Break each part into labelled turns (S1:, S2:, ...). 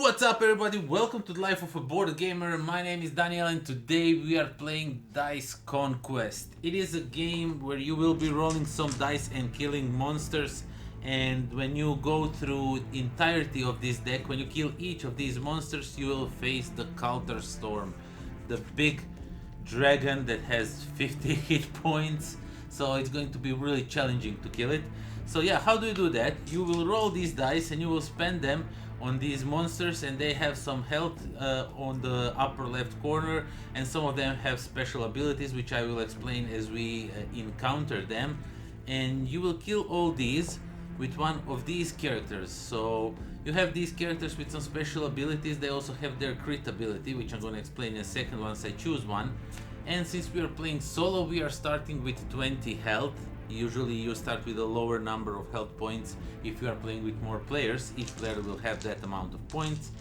S1: What's up everybody, welcome to the Life of a Board Gamer. My name is Daniel and today we are playing Dice Conquest. It is a game where you will be rolling some dice and killing monsters, and when you go through the entirety of this deck, when you kill each of these monsters, you will face the Counter Storm, the big dragon that has 50 hit points, so it's going to be really challenging to kill it. So yeah, how do you do that? You will roll these dice and you will spend them on these monsters, and they have some health on the upper left corner, and some of them have special abilities which I will explain as we encounter them. And you will kill all these with one of these characters. So you have these characters with some special abilities. They also have their crit ability, which I'm going to explain in a second once I choose one. And since we are playing solo, we are starting with 20 health. Usually you start with a lower number of health points. If you are playing with more players, each player will have that amount of points.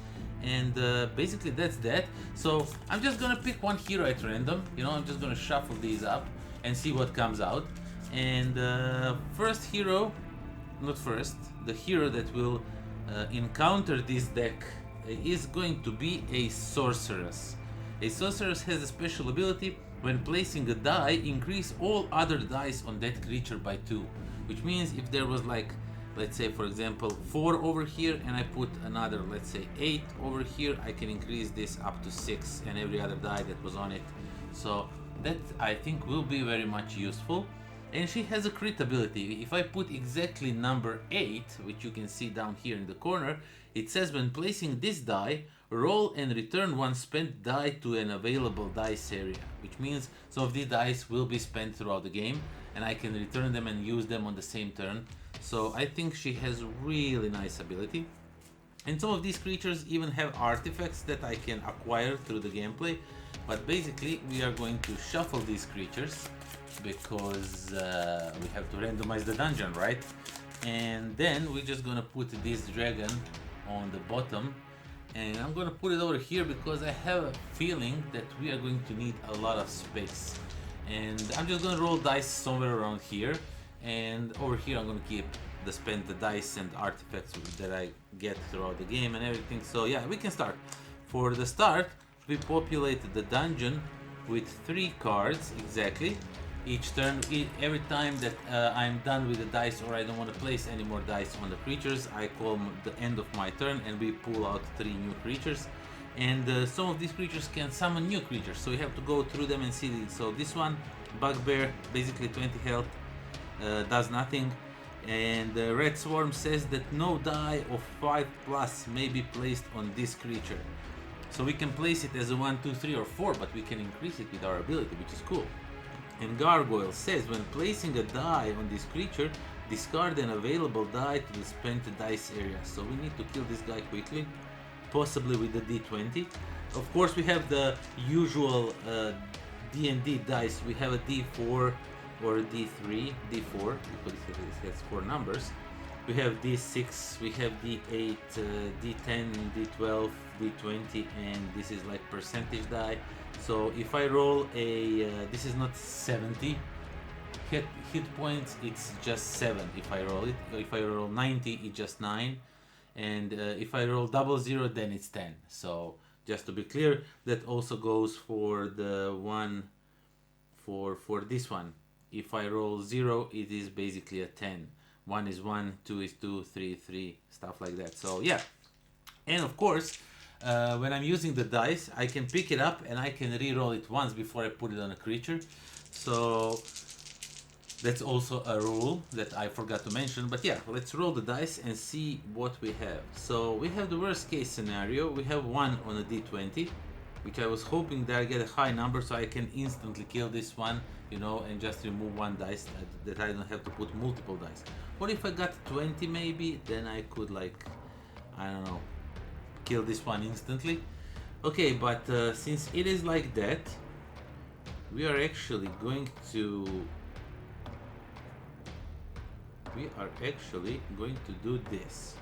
S1: And basically that's that. So I'm just gonna pick one hero at random. I'm just gonna shuffle these up and see what comes out. And the hero that will encounter this deck is going to be a sorceress. A sorceress has a special ability. When placing a die, increase all other dice on that creature by 2. Which means if there was, like, let's say for example 4 over here, and I put another, let's say 8 over here, I can increase this up to 6 and every other die that was on it. So that I think will be very much useful. And she has a crit ability. If I put exactly number 8, which you can see down here in the corner, it says when placing this die, roll and return one spent die to an available dice area, which means some of these dice will be spent throughout the game and I can return them and use them on the same turn. So I think she has really nice ability. And some of these creatures even have artifacts that I can acquire through the gameplay. But basically we are going to shuffle these creatures because we have to randomize the dungeon, right? And then we're just gonna put this dragon on the bottom, and I'm gonna put it over here because I have a feeling that we are going to need a lot of space. And I'm just gonna roll dice somewhere around here, and over here I'm gonna keep the dice and artifacts that I get throughout the game and everything. So yeah, we can start. For the start, we populated the dungeon with 3 cards exactly. Each turn, every time that I'm done with the dice or I don't want to place any more dice on the creatures, I call the end of my turn and we pull out 3 new creatures. And some of these creatures can summon new creatures, so you have to go through them and see. So this one, Bugbear, basically 20 health, does nothing. And the Red Swarm says that no die of 5 plus may be placed on this creature. So we can place it as a 1, 2, 3 or 4, but we can increase it with our ability, which is cool. And Gargoyle says when placing a die on this creature, discard an available die to the spent dice area. So we need to kill this guy quickly, possibly with the D20. Of course we have the usual D&D dice. We have a D4 or a D3, D4 because it has 4 numbers. We have D6, we have D8, D10, D12, D20, and this is like percentage die. So if I roll a, this is not 70 hit points, it's just 7 if I roll it. If I roll 90, it's just 9. And if I roll 00, then it's 10. So just to be clear, that also goes for the one for this one. If I roll 0, it is basically a 10. 1 is 1, 2 is 2, 3, 3, stuff like that. So yeah. And of course, when I'm using the dice, I can pick it up and I can re-roll it once before I put it on a creature. So that's also a rule that I forgot to mention. But yeah, let's roll the dice and see what we have. So we have the worst case scenario. We have 1 on a D20, which I was hoping that I get a high number so I can instantly kill this one, and just remove 1 dice, that I don't have to put multiple dice. What if I got 20 maybe? Then I could, like, I don't know, kill this one instantly. Okay, but since it is like that, we are actually going to do this.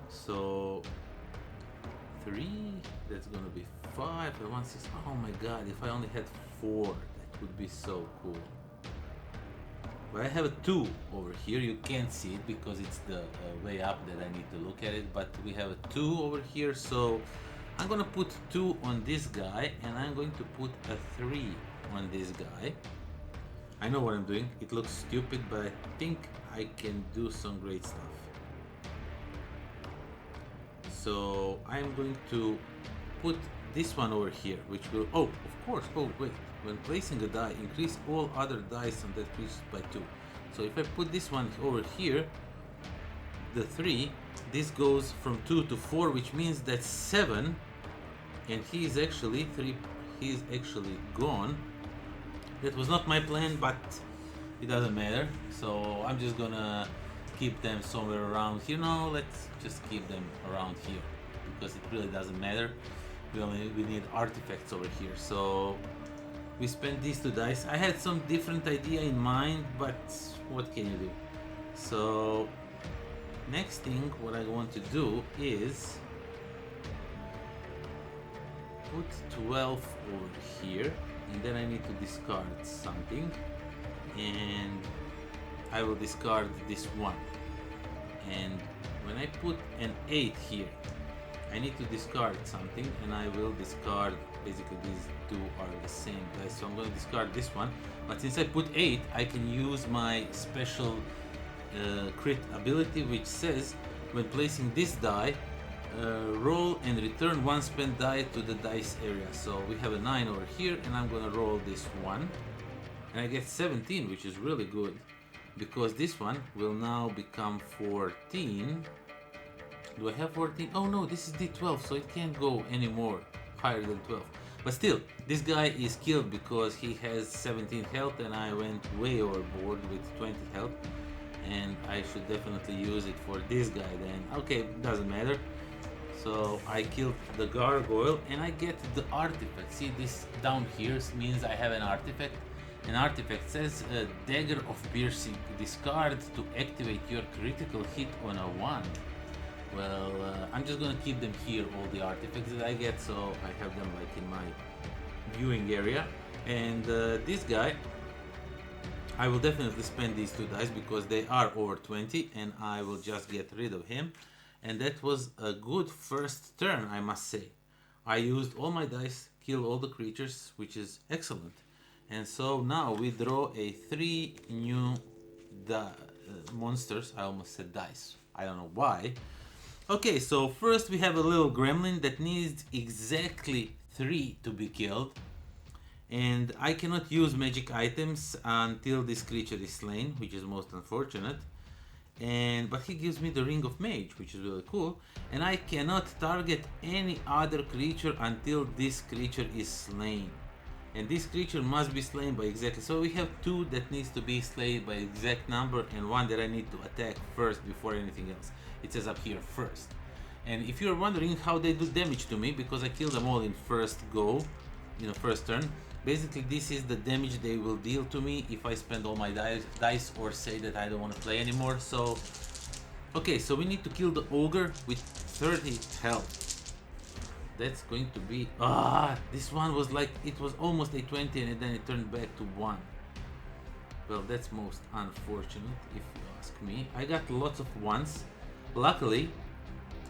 S1: So 3, that's gonna be 5 and 1, 6. Oh my god, if I only had 4, that would be so cool. But I have a 2 over here. You can't see it because it's the way up that I need to look at it. But we have a 2 over here. So I'm gonna put 2 on this guy, and I'm going to put a 3 on this guy. I know what I'm doing. It looks stupid, but I think I can do some great stuff. So I'm going to put this one over here, which will, oh, of course, oh wait, when placing a die, increase all other dice on that creature by 2. So if I put this one over here, the 3, this goes from 2 to 4, which means that's 7, and he is actually gone. That was not my plan, but it doesn't matter. So I'm just gonna keep them somewhere around here. No, let's just keep them around here because it really doesn't matter. We need artifacts over here. So we spent these 2 dice. I had some different idea in mind, but what can you do? So next thing, what I want to do is put 12 over here, and then I need to discard something, and I will discard this 1. And when I put an 8 here, I need to discard something, and I will discard, basically these 2 are the same guys, so I'm going to discard this one. But since I put 8, I can use my special crit ability, which says when placing this die, roll and return 1 spent die to the dice area. So we have a 9 over here, and I'm gonna roll this 1, and I get 17, which is really good because this one will now become 14. Do I have 14? Oh no, this is D12, so it can't go any more higher than 12. But still, this guy is killed because he has 17 health, and I went way overboard with 20 health, and I should definitely use it for this guy then. Okay, doesn't matter. So I killed the gargoyle, and I get the artifact. See, this down here means I have an artifact. An artifact says Dagger of Piercing. Discard to activate your critical hit on a 1. Well, I'm just gonna keep them here, all the artifacts that I get, so I have them like in my viewing area. And this guy, I will definitely spend these 2 dice because they are over 20, and I will just get rid of him. And that was a good first turn, I must say. I used all my dice, killed all the creatures, which is excellent. And so now we draw a 3 new monsters. I almost said dice. I don't know why. Okay, so first we have a little gremlin that needs exactly 3 to be killed. And I cannot use magic items until this creature is slain, which is most unfortunate. But he gives me the Ring of Mage, which is really cool. And I cannot target any other creature until this creature is slain. And this creature must be slain by exactly. So we have 2 that needs to be slain by exact number, and 1 that I need to attack first before anything else. It says up here first. And if you're wondering how they do damage to me, because I killed them all in first go, in the first turn. Basically, this is the damage they will deal to me if I spend all my dice or say that I don't want to play anymore. So, okay, so we need to kill the ogre with 30 health. That's going to be... this one was like... It was almost a 20 and then it turned back to 1. Well, that's most unfortunate if you ask me. I got lots of 1s. Luckily,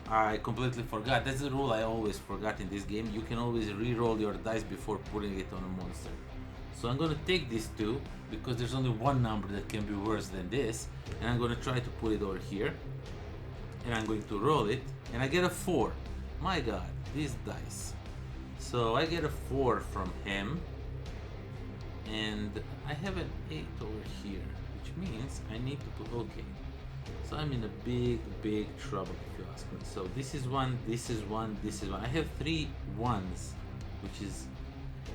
S1: I completely forgot. That's the rule I always forgot in this game. You can always re-roll your dice before putting it on a monster. So I'm gonna take these 2 because there's only 1 number that can be worse than this, and I'm gonna try to put it over here, and I'm going to roll it, and I get a 4. My god, these dice. So I get a 4 from him, and I have an 8 over here, which means I need to put... Okay, so I'm in a big trouble if you ask me. So this is 1, this is 1, this is 1. I have 3 1s, which is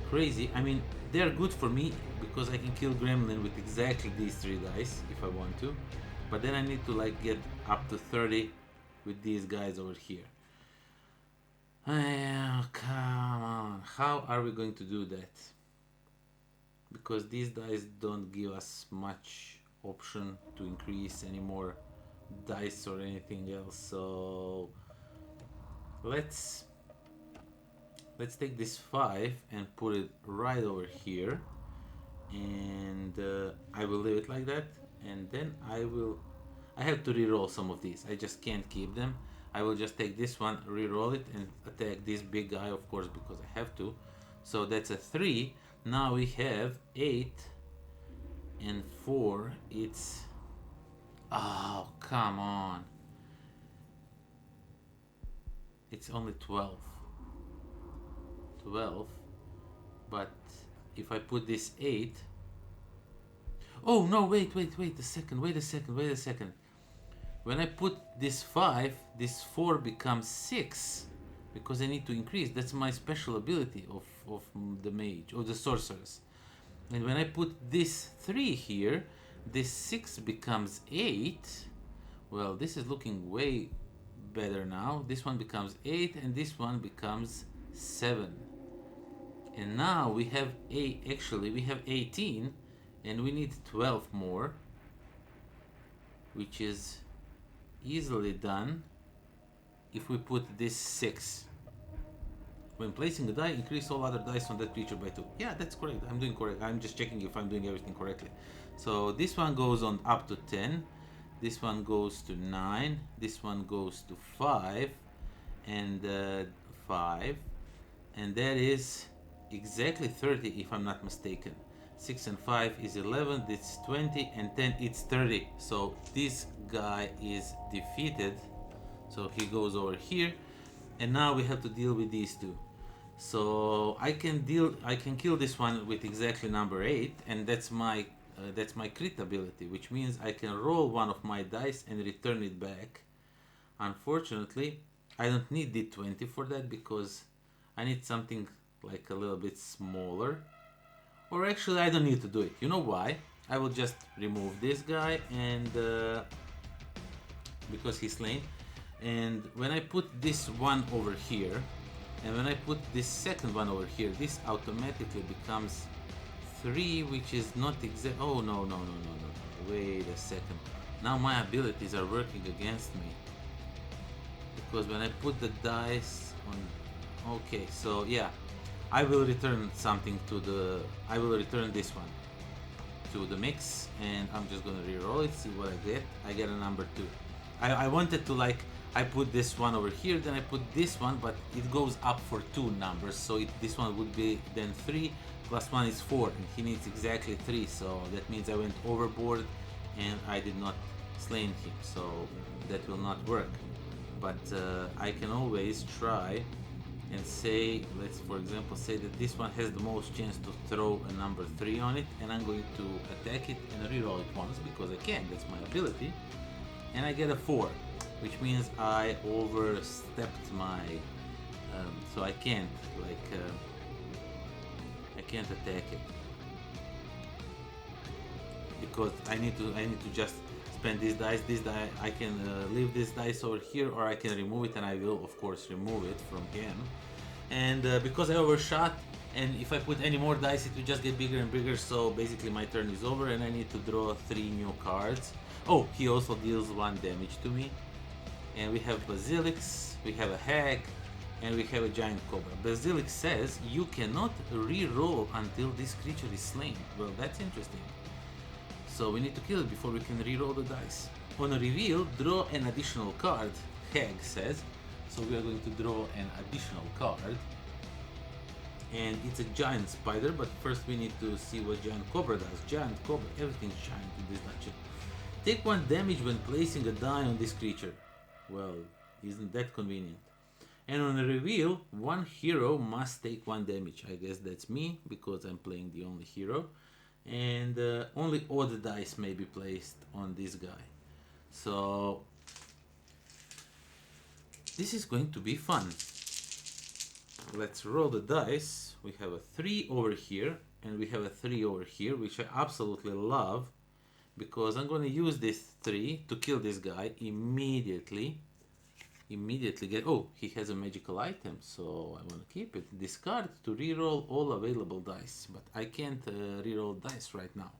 S1: crazy. I mean, they're good for me because I can kill gremlin with exactly these 3 dice if I want to. But then I need to like get up to 30 with these guys over here. Oh, come on. How are we going to do that? Because these dice don't give us much option to increase any more dice or anything else. So let's take this 5 and put it right over here, and I will leave it like that. and then I have to re-roll some of these. I just can't keep them. I will just take this one, re-roll it, and attack this big guy, of course, because I have to. So that's a 3. Now we have 8 and 4. It's... Oh, come on. It's only 12. 12. But if I put this 8... Oh, no, wait a second. When I put this 5, this 4 becomes 6. Because I need to increase. That's my special ability of the mage, or the sorceress. And when I put this 3 here, this 6 becomes 8. Well, this is looking way better now. This one becomes 8, and this one becomes 7. And now we have we have 18, and we need 12 more, which is easily done if we put this 6. When placing a die, increase all other dice on that creature by 2. Yeah, that's correct. I'm doing correct. I'm just checking if I'm doing everything correctly. So this one goes on up to 10. This one goes to 9. This one goes to 5. And 5. And that is exactly 30 if I'm not mistaken. 6 and 5 is 11. This is 20. And 10 it's 30. So this guy is defeated. So he goes over here. And now we have to deal with these two. So I can kill this one with exactly number 8, and that's my crit ability, which means I can roll one of my dice and return it back. Unfortunately, I don't need D20 for that because I need something like a little bit smaller. Or actually, I don't need to do it. You know why? I will just remove this guy, and because he's slain. And when I put this one over here, and when I put this second one over here, this automatically becomes 3, which is not exact. Oh, no. Wait a second. Now my abilities are working against me. Because when I put the dice on... Okay, so yeah. I will return something to the... I will return this one to the mix, and I'm just gonna re-roll it, see what I get. I get a number 2. I wanted to, like... I put this one over here, then I put this one, but it goes up for 2 numbers, so this one would be then 3, plus 1 is 4, and he needs exactly 3, so that means I went overboard, and I did not slay him, so that will not work. But I can always try and say, let's for example say that this one has the most chance to throw a number 3 on it, and I'm going to attack it and reroll it once, because I can, that's my ability, and I get a 4. Which means I overstepped my, so I can't attack it because I need to just spend this dice. This die I can leave this dice over here, or I can remove it, and I will of course remove it from him. And because I overshot, and if I put any more dice, it will just get bigger and bigger. So basically, my turn is over, and I need to draw 3 new cards. Oh, he also deals 1 damage to me. And we have Basilics, we have a Hag, and we have a Giant Cobra. Basilic says you cannot re-roll until this creature is slain. Well, that's interesting. So we need to kill it before we can re-roll the dice. On a reveal, draw an additional card, Hag says. So we are going to draw an additional card. And it's a Giant Spider, but first we need to see what Giant Cobra does. Giant Cobra, everything's giant in this dungeon. Take 1 damage when placing a die on this creature. Well, isn't that convenient? And on a reveal, 1 hero must take 1 damage. I guess that's me, because I'm playing the only hero. And only odd dice may be placed on this guy. So, this is going to be fun. Let's roll the dice. We have a 3 over here, and we have a 3 over here, which I absolutely love. Because I'm going to use this 3 to kill this guy immediately. Get... Oh, he has a magical item, so I want to keep it. Discard to reroll all available dice. But I can't reroll dice right now.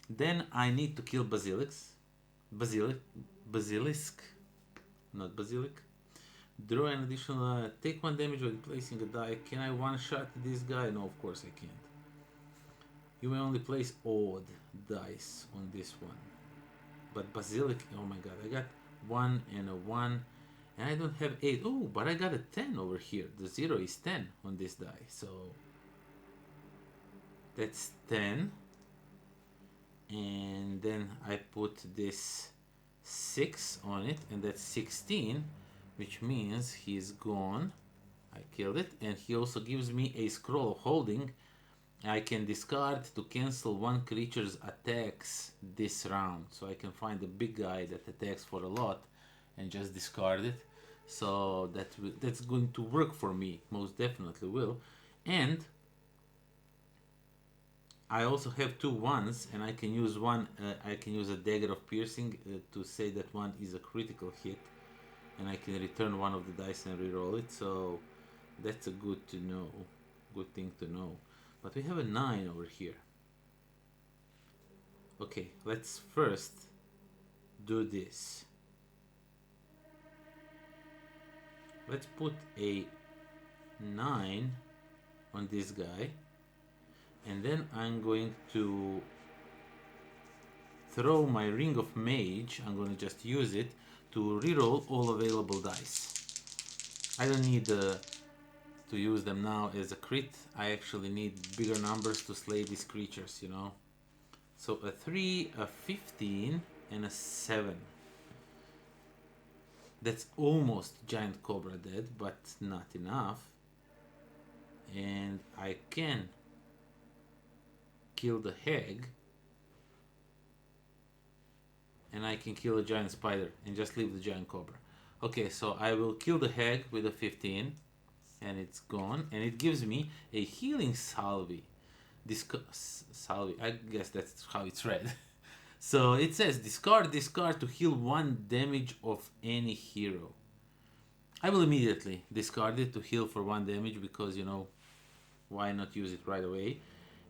S1: Then I need to kill Basilisk. Not Basilic. Draw an additional... take 1 damage when placing a die. Can I one-shot this guy? No, of course I can't. You may only place odd dice on this one. But basilic, oh my god, I got 1 and a 1. And I don't have 8. Oh, but I got a 10 over here. The 0 is 10 on this die. So that's 10. And then I put this 6 on it, and that's 16, which means he's gone. I killed it, and he also gives me a scroll of holding. I can discard to cancel one creature's attacks this round. So I can find a big guy that attacks for a lot and just discard it. So that's going to work for me, most definitely will. And I also have 2 ones, and I can use one. I can use a dagger of piercing to say that one is a critical hit, and I can return one of the dice and reroll it. So that's a good thing to know. But we have a 9 over here. Okay, let's first do this. Let's put a 9 on this guy. And then I'm going to throw my Ring of Mage. I'm going to just use it to reroll all available dice. I don't need to use them now as a crit. I actually need bigger numbers to slay these creatures, you know. So a 3, a 15, and a 7. That's almost Giant Cobra dead, but not enough. And I can kill the hag, and I can kill a giant spider and just leave the giant cobra. Okay, so I will kill the hag with a 15, and it's gone, and it gives me a healing salve. Salve, I guess that's how it's read. So it says discard to heal 1 damage of any hero. I will immediately discard it to heal for 1 damage because, you know, why not use it right away?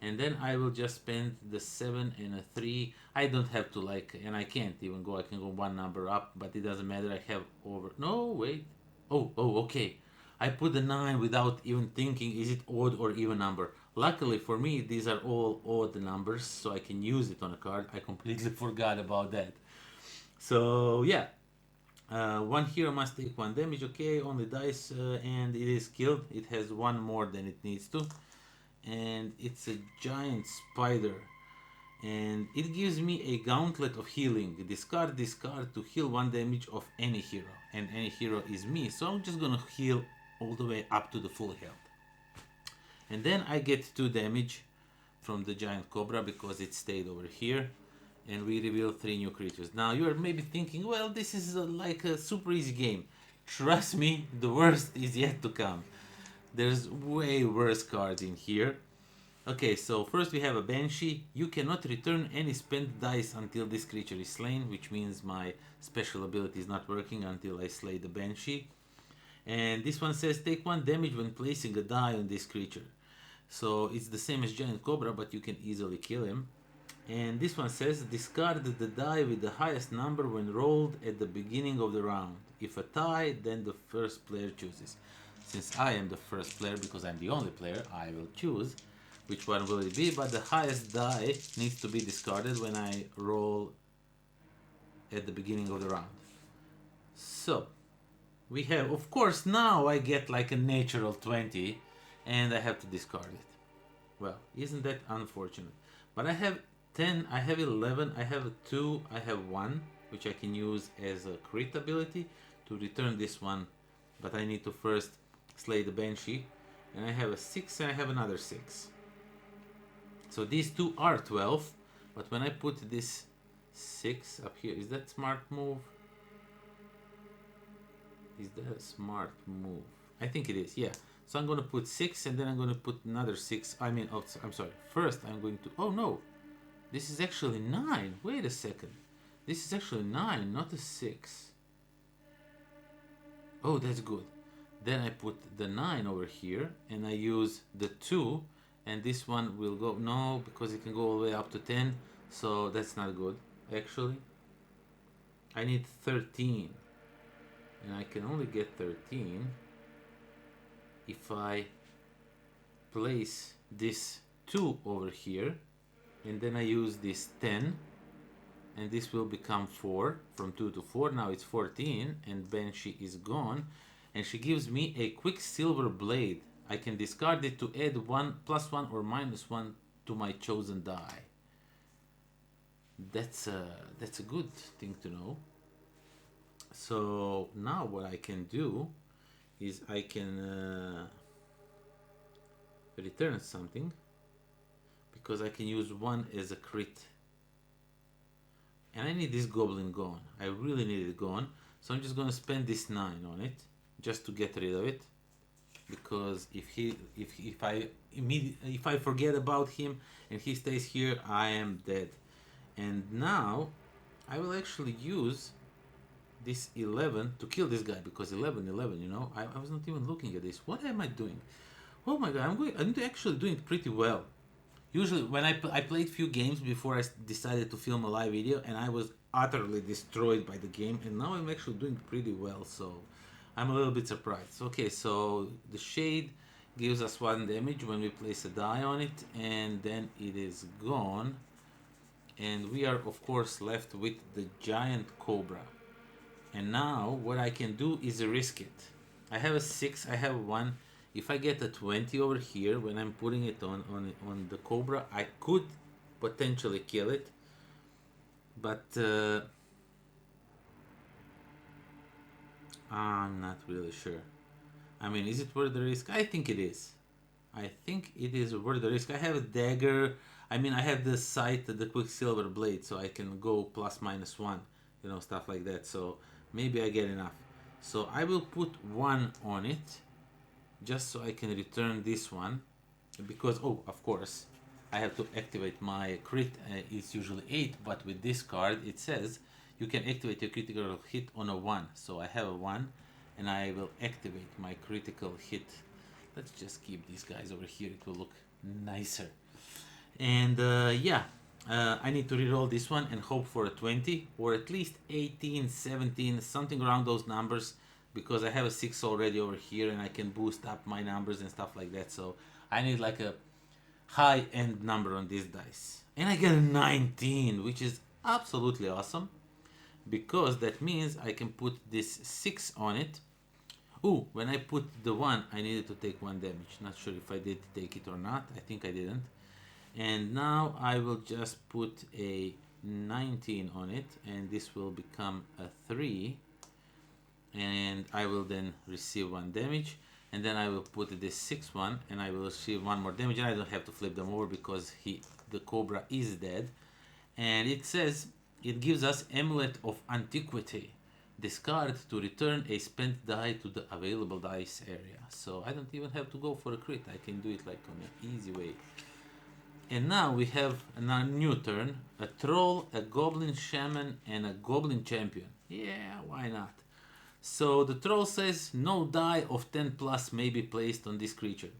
S1: And then I will just spend the 7 and a 3. I don't have to and I can't even go. I can go 1 number up, but it doesn't matter. I have over. No, wait. Oh, okay. I put the 9 without even thinking. Is it odd or even number? Luckily for me, these are all odd numbers, so I can use it on a card. I completely forgot about that. So yeah, 1 hero must take 1 damage. Okay, only dice, and it is killed. It has 1 more than it needs to. And it's a giant spider, and it gives me a gauntlet of healing. Discard to heal 1 damage of any hero, and any hero is me, so I'm just gonna heal all the way up to the full health. And then I get 2 damage from the giant cobra because it stayed over here, and we reveal 3 new creatures. Now you are maybe thinking, well, this is like a super easy game. Trust me, the worst is yet to come. There's way worse cards in here. Okay, so first we have a Banshee. You cannot return any spent dice until this creature is slain, which means my special ability is not working until I slay the Banshee. And this one says take 1 damage when placing a die on this creature. So it's the same as Giant Cobra, but you can easily kill him. And this one says discard the die with the highest number when rolled at the beginning of the round. If a tie, then the first player chooses. Since I am the first player, because I'm the only player, I will choose which one will it be, but the highest die needs to be discarded when I roll at the beginning of the round. So, we have, of course, now I get like a natural 20, and I have to discard it. Well, isn't that unfortunate? But I have 10, I have 11, I have 2, I have 1, which I can use as a crit ability to return this one, but I need to first slay the Banshee, and I have a 6 and I have another 6. So these 2 are 12, but when I put this 6 up here, is that smart move? Is that a smart move? I think it is, yeah. So I'm going to put 6 and then I'm going to put another 6. I'm sorry. First I'm going to, oh no, this is actually 9. Wait a second. This is actually 9, not a 6. Oh, that's good. Then I put the 9 over here, and I use the 2, and this one will go, no, because it can go all the way up to 10, so that's not good, actually. I need 13, and I can only get 13 if I place this 2 over here, and then I use this 10, and this will become 4, from 2 to 4. Now it's 14, and Banshee is gone, and she gives me a Quicksilver Blade. I can discard it to add +1 or -1 to my chosen die. That's a good thing to know. So now what I can do is I can return something, because I can use 1 as a crit. And I need this goblin gone. I really need it gone. So I'm just gonna spend this 9 on it, just to get rid of it. Because if I forget about him and he stays here, I am dead. And now I will actually use this 11 to kill this guy, because 11, you know, I was not even looking at this. What am I doing? Oh my god, I'm actually doing pretty well. Usually when I played few games before I decided to film a live video, and I was utterly destroyed by the game, and now I'm actually doing pretty well, so I'm a little bit surprised. Okay, so the Shade gives us 1 damage when we place a die on it, and then it is gone. And we are of course left with the Giant Cobra. And now what I can do is risk it. I have a 6, I have 1. If I get a 20 over here when I'm putting it on the Cobra, I could potentially kill it. But I'm not really sure. I mean, is it worth the risk? I think it is. I think it is worth the risk. I have a dagger. I mean, I have the sight, the Quicksilver Blade, so I can go +/-1, you know, stuff like that. So maybe I get enough. So I will put 1 on it, just so I can return this one, because, oh, of course, I have to activate my crit. It's usually 8, but with this card it says you can activate your critical hit on a 1. So I have a 1, and I will activate my critical hit. Let's just keep these guys over here, it will look nicer. And yeah, I need to reroll this one and hope for a 20, or at least 18, 17, something around those numbers, because I have a 6 already over here, and I can boost up my numbers and stuff like that. So I need like a high end number on this dice, and I get a 19, which is absolutely awesome, because that means I can put this 6 on it. Ooh, when I put the 1, I needed to take 1 damage. Not sure if I did take it or not. I think I didn't. And now I will just put a 19 on it, and this will become a 3, and I will then receive 1 damage, and then I will put this 6 one, and I will receive 1 more damage, and I don't have to flip them over because the Cobra is dead. And it says it gives us Amulet of Antiquity. Discard to return a spent die to the available dice area. So I don't even have to go for a crit. I can do it like on an easy way. And now we have a new turn. A Troll, a Goblin Shaman, and a Goblin Champion. Yeah, why not? So the Troll says no die of 10 plus may be placed on this creature.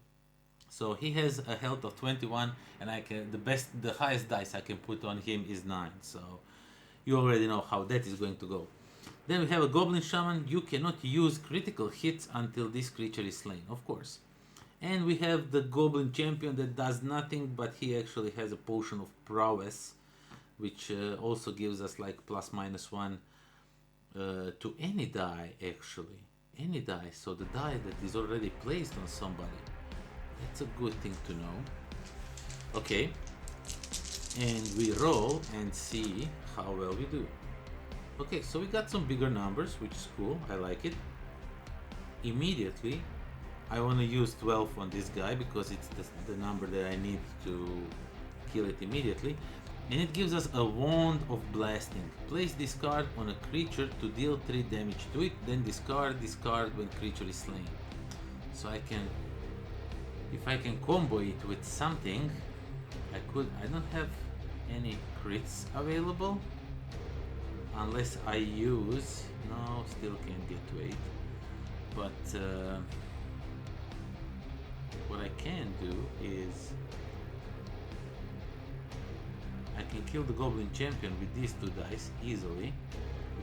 S1: So he has a health of 21, and the highest dice I can put on him is 9. So you already know how that is going to go. Then we have a Goblin Shaman. You cannot use critical hits until this creature is slain, of course. And we have the Goblin Champion that does nothing, but he actually has a Potion of Prowess, which also gives us like +/-1 to any die, actually. Any die. So the die that is already placed on somebody. That's a good thing to know. Okay. And we roll and see how well we do. Okay, so we got some bigger numbers, which is cool. I like it. Immediately, I want to use 12 on this guy because it's the number that I need to kill it immediately. And it gives us a Wand of Blasting. Place this card on a creature to deal 3 damage to it, then discard this card when creature is slain. So I can, if I can combo it with something, I don't have any crits available. Unless I use, no, still can't get to 8. But what I can do is I can kill the Goblin Champion with these 2 dice easily,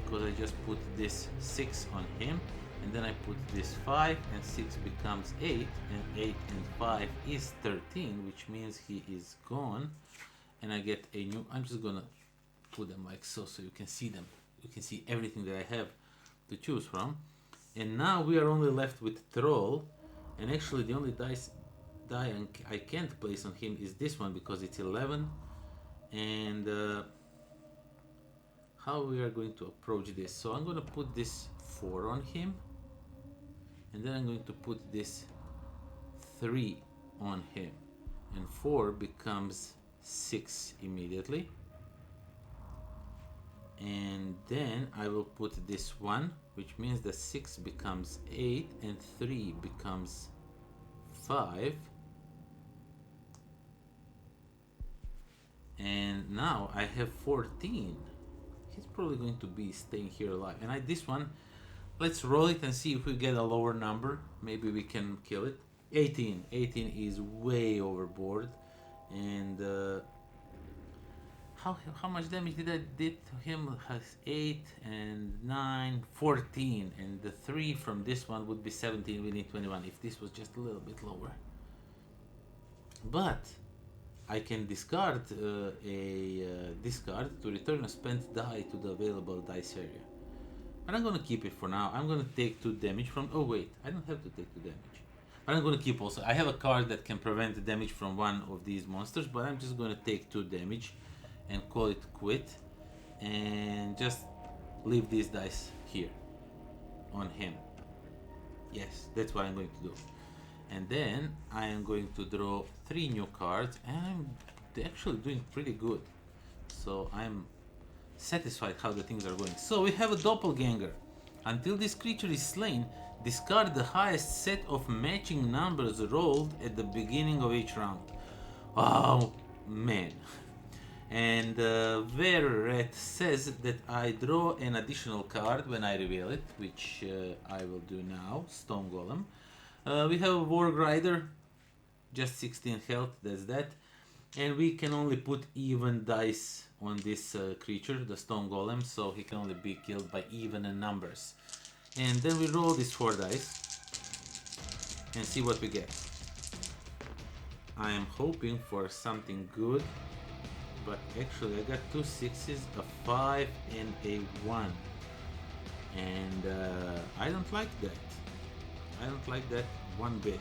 S1: because I just put this 6 on him, and then I put this 5, and 6 becomes 8, and 8 and 5 is 13, which means he is gone. and I get a new, I'm just gonna put them like so, so you can see them. You can see everything that I have to choose from. And now we are only left with Troll, and actually the only die I can't place on him is this one because it's 11. And how we are going to approach this? So I'm going to put this 4 on him, and then I'm going to put this 3 on him, and 4 becomes 6 immediately. And then I will put this 1, which means that 6 becomes 8 and 3 becomes 5. And now I have 14. He's probably going to be staying here alive. And this one, let's roll it and see if we get a lower number. Maybe we can kill it. 18. 18 is way overboard. And how much damage did I did to him? Has 8 and 9, 14. And the 3 from this one would be 17. We need 21 if this was just a little bit lower. But I can discard discard to return a spent die to the available dice area. But I'm gonna keep it for now. I'm gonna take 2 damage from, oh wait, I don't have to take 2 damage. But I'm gonna keep also, I have a card that can prevent the damage from one of these monsters, but I'm just gonna take 2 damage and call it quit. And just leave these dice here on him. Yes, that's what I'm going to do. And then I am going to draw 3 new cards, and I'm actually doing pretty good. So I'm satisfied how the things are going. So we have a doppelganger. Until this creature is slain, discard the highest set of matching numbers rolled at the beginning of each round. Oh man. And Verret says that I draw an additional card when I reveal it, which I will do now. Stone Golem. We have a Warg Rider, just 16 health, that's that. And we can only put even dice on this creature, the Stone Golem, so he can only be killed by even numbers. And then we roll these 4 dice and see what we get. I am hoping for something good, but actually I got 2 6s, a 5 and a 1. And I don't like that. I don't like that one bit.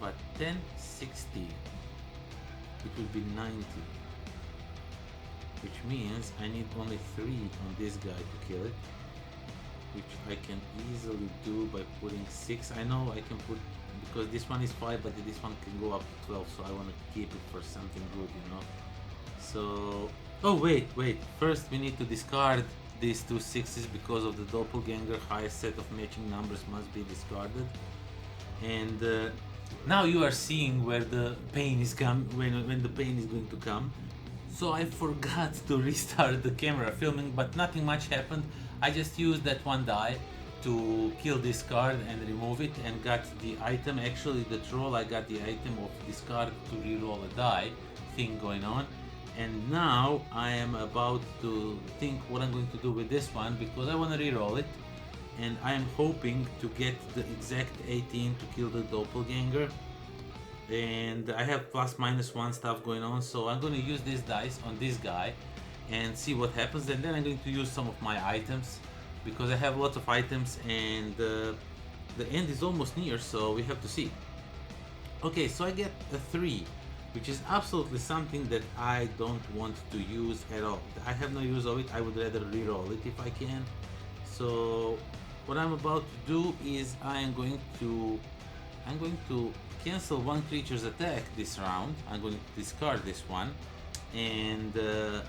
S1: But 10, 60, it would be 90. Which means I need only 3 on this guy to kill it. Which I can easily do by putting 6. I know I can put, because this one is 5, but this one can go up to 12, so I want to keep it for something good, you know. So, oh wait, first we need to discard these 2 6s because of the doppelganger. Highest set of matching numbers must be discarded. And now you are seeing where the pain is when the pain is going to come. So I forgot to restart the camera filming, but nothing much happened. I just used that 1 die to kill this card and remove it, and got the item. Actually the troll, I got the item of discard to reroll a die thing going on. And now I am about to think what I'm going to do with this one, because I want to reroll it, and I am hoping to get the exact 18 to kill the doppelganger. And I have +-1 stuff going on, so I'm going to use this dice on this guy and see what happens. And then I'm going to use some of my items, because I have lots of items, and the end is almost near, so we have to see. Okay, so I get a 3. Which is absolutely something that I don't want to use at all. I have no use of it. I would rather reroll it if I can. So what I'm about to do is I'm going to cancel 1 creature's attack this round. I'm going to discard this one, and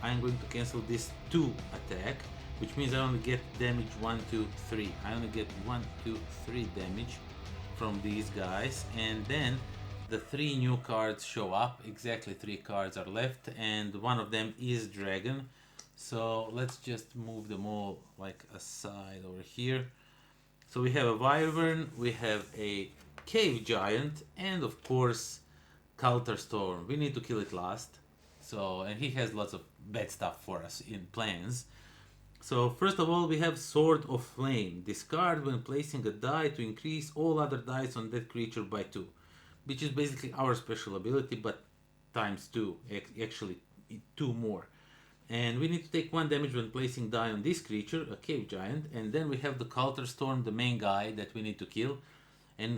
S1: I'm going to cancel this 2 attack, which means I only get damage 1, 2, 3. I only get 1, 2, 3 damage from these guys, and then the 3 new cards show up. Exactly 3 cards are left, and one of them is Dragon. So let's just move them all like aside over here. So we have a Wyvern, we have a Cave Giant, and of course Coulter Storm. We need to kill it last. So, and he has lots of bad stuff for us in plans. So first of all we have Sword of Flame. Discard when placing a die to increase all other dice on that creature by 2. Which is basically our special ability, but times 2, actually 2 more. And we need to take 1 damage when placing die on this creature, a cave giant, and then we have the Coulter Storm, the main guy that we need to kill. And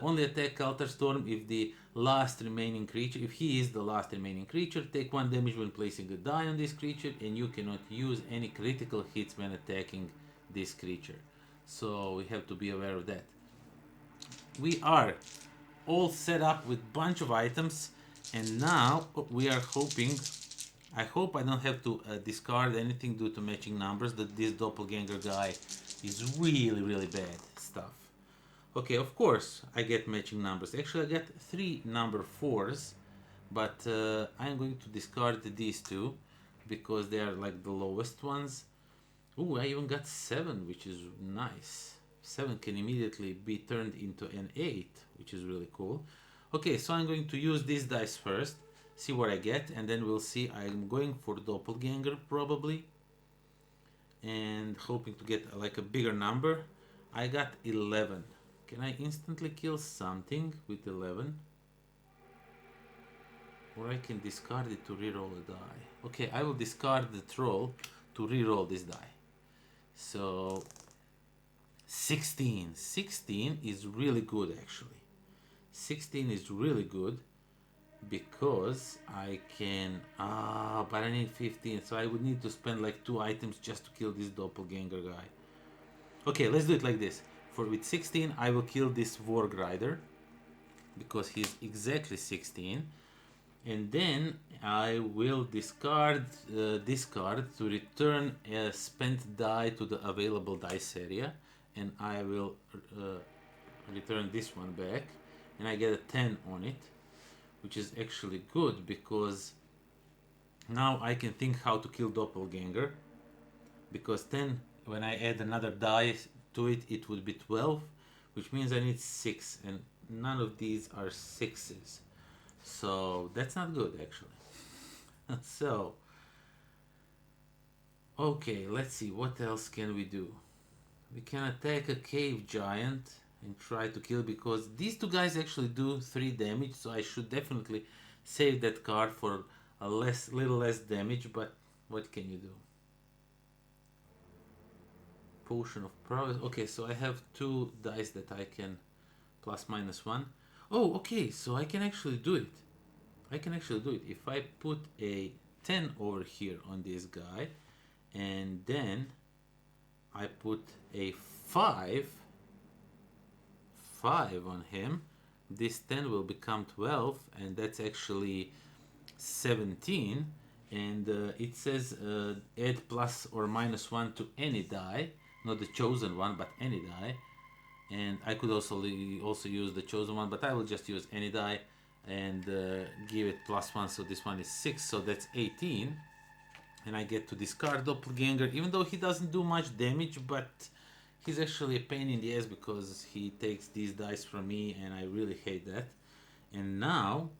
S1: only attack Coulter Storm if the last remaining creature, if he is the last remaining creature. Take 1 damage when placing a die on this creature, and you cannot use any critical hits when attacking this creature. So we have to be aware of that. We are all set up with bunch of items, and now we are hoping, I hope I don't have to discard anything due to matching numbers, that this doppelganger guy is really bad stuff. Okay, of course I get matching numbers. Actually I get 3 number 4s, but I'm going to discard these 2 because they are like the lowest ones. Ooh, I even got 7, which is nice. 7 can immediately be turned into an 8, which is really cool. Okay, so I'm going to use these dice first, see what I get, and then we'll see. I'm going for doppelganger probably, and hoping to get like a bigger number. I got 11. Can I instantly kill something with 11? Or I can discard it to reroll a die. Okay, I will discard the troll to reroll this die. So 16. 16 is really good actually. 16 is really good because I can... but I need 15, so I would need to spend like 2 items just to kill this doppelganger guy. Okay, let's do it like this. With 16 I will kill this Warg Rider because he's exactly 16, and then I will discard this card to return a spent die to the available dice area, and I will return this one back, and I get a 10 on it, which is actually good because now I can think how to kill doppelganger, because 10, when I add another die to it, it would be 12, which means I need 6, and none of these are 6s, so that's not good actually. So okay, let's see what else can we do. We can attack a cave giant and try to kill, because these 2 guys actually do 3 damage, so I should definitely save that card for a little less damage, but what can you do? Potion of prowess. Okay, so I have 2 dice that I can plus minus 1. Oh, okay, so I can actually do it. I can actually do it. If I put a 10 over here on this guy, and then I put a 5 on him, this 10 will become 12, and that's actually 17. And it says add plus or minus 1 to any die, not the chosen one, but any die. And I could also use the chosen one, but I will just use any die and give it plus 1, so this one is 6, so that's 18. And I get to discard doppelganger, even though he doesn't do much damage, but he's actually a pain in the ass because he takes these dice from me, and I really hate that. And now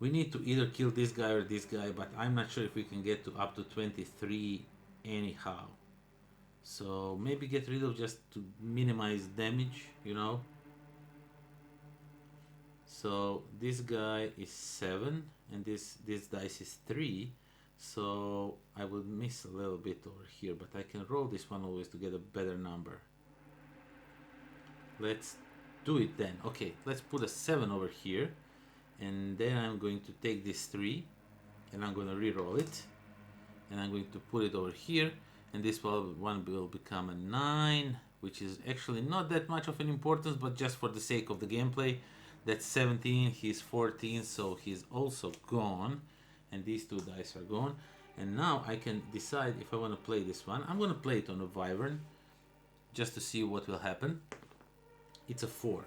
S1: we need to either kill this guy or this guy, but I'm not sure if we can get to up to 23 anyhow. So maybe get rid of just to minimize damage, you know. So this guy is 7, and this dice is 3. So I will miss a little bit over here, but I can roll this one always to get a better number. Let's do it then. Okay, let's put a 7 over here, and then I'm going to take this 3, and I'm going to re-roll it, and I'm going to put it over here, and this one will become a 9, which is actually not that much of an importance, but just for the sake of the gameplay. That's 17, he's 14, so he's also gone, and these 2 dice are gone. And now I can decide if I want to play this one. I'm going to play it on a wyvern just to see what will happen. It's a 4.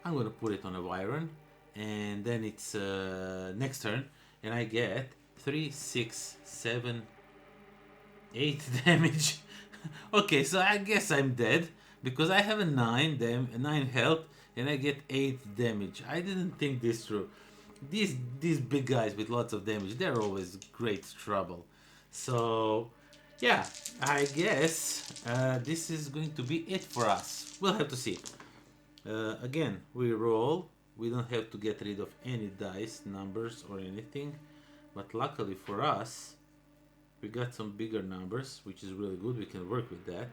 S1: I'm going to put it on a wyvern, and then it's next turn, and I get 3, 6, 7, 8 damage. Okay, so I guess I'm dead because I have a 9 health, and I get 8 damage. I didn't think this through. These big guys with lots of damage, they're always great trouble. So yeah, I guess this is going to be it for us. We'll have to see. Again, we roll we don't have to get rid of any dice, numbers or anything. But luckily for us, we got some bigger numbers, which is really good. We can work with that.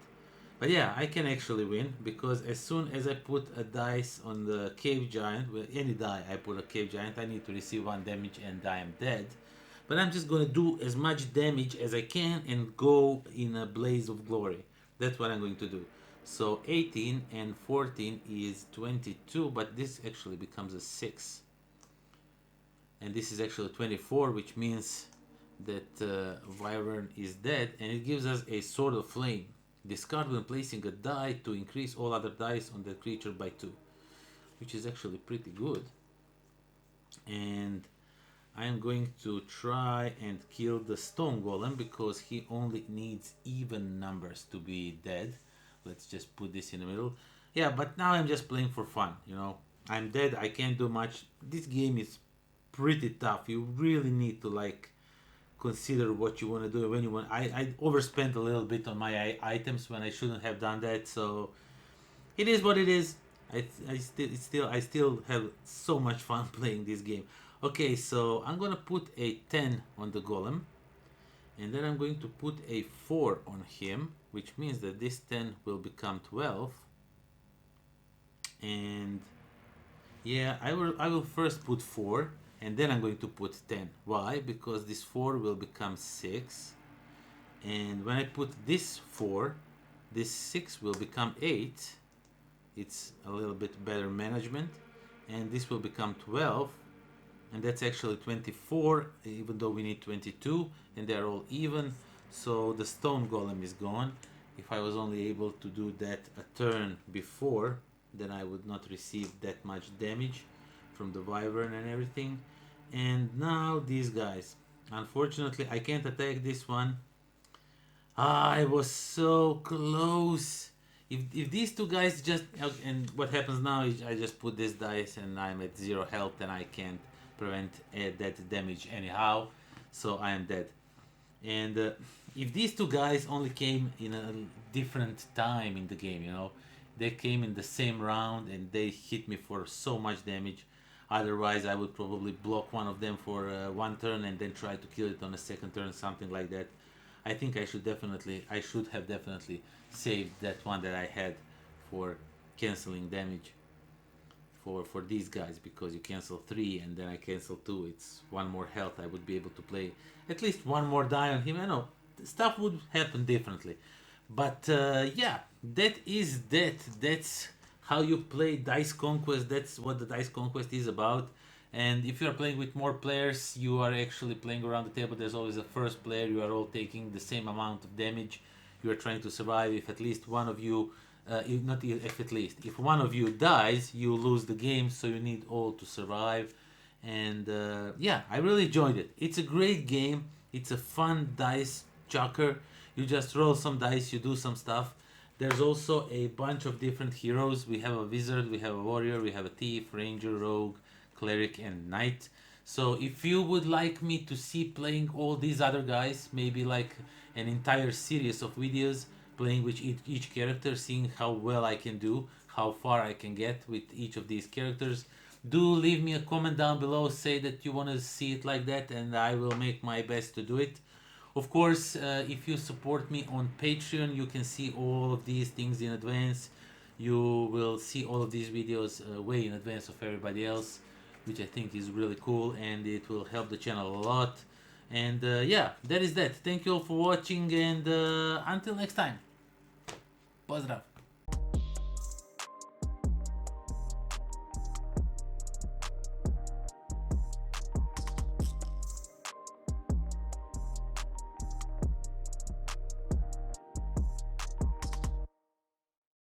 S1: But yeah, I can actually win, because as soon as I put a dice on the cave giant, with any die I put a cave giant, I need to receive 1 damage and I am dead. But I'm just gonna do as much damage as I can and go in a blaze of glory. That's what I'm going to do. So 18 and 14 is 22, but this actually becomes a 6. And this is actually 24, which means that Wyvern is dead, and it gives us a Sword of Flame. Discard when placing a die to increase all other dice on the creature by 2, which is actually pretty good. And I am going to try and kill the stone golem, because he only needs even numbers to be dead. Let's just put this in the middle. Yeah, but now I'm just playing for fun, you know. I'm dead, I can't do much. This game is pretty tough. You really need to like consider what you want to do when you want. I overspent a little bit on my items when I shouldn't have done that, so it is what it is. I still have so much fun playing this game. Okay, so I'm gonna put a 10 on the golem, and then I'm going to put a 4 on him, which means that this 10 will become 12. And yeah, I will first put 4, and then I'm going to put 10. Why? Because this 4 will become 6, and when I put this 4, this 6 will become 8. It's a little bit better management, and this will become 12, and that's actually 24, even though we need 22, and they're all even. So the stone golem is gone. If I was only able to do that a turn before, then I would not receive that much damage from the wyvern and everything. And now these guys, unfortunately I can't attack this one. I was so close. If these two guys just, and what happens now is I just put this dice and I'm at 0 health, and I can't prevent that damage anyhow, so I am dead. And if these two guys only came in a different time in the game, you know, they came in the same round and they hit me for so much damage. Otherwise I would probably block one of them for 1 turn and then try to kill it on a 2nd turn, something like that. I think I should have definitely saved that one that I had for canceling damage for these guys, because you cancel 3 and then I cancel 2. It's 1 more health. I would be able to play at least 1 more die on him. I know stuff would happen differently, but yeah, that's how you play Dice Conquest. That's what the Dice Conquest is about. And if you are playing with more players, you are actually playing around the table. There's always a first player. You are all taking the same amount of damage. You are trying to survive. If at least one of you, if one of you dies, you lose the game. So you need all to survive. And yeah, I really enjoyed it. It's a great game. It's a fun dice chucker. You just roll some dice, you do some stuff. There's also a bunch of different heroes. We have a wizard, we have a warrior, we have a thief, ranger, rogue, cleric, and knight. So if you would like me to see playing all these other guys, maybe like an entire series of videos playing with each character, seeing how well I can do, how far I can get with each of these characters, do leave me a comment down below. Say that you want to see it like that, and I will make my best to do it. Of course, if you support me on Patreon, you can see all of these things in advance. You will see all of these videos way in advance of everybody else, which I think is really cool, and it will help the channel a lot. And yeah, that is that. Thank you all for watching, and until next time. Pozdrav!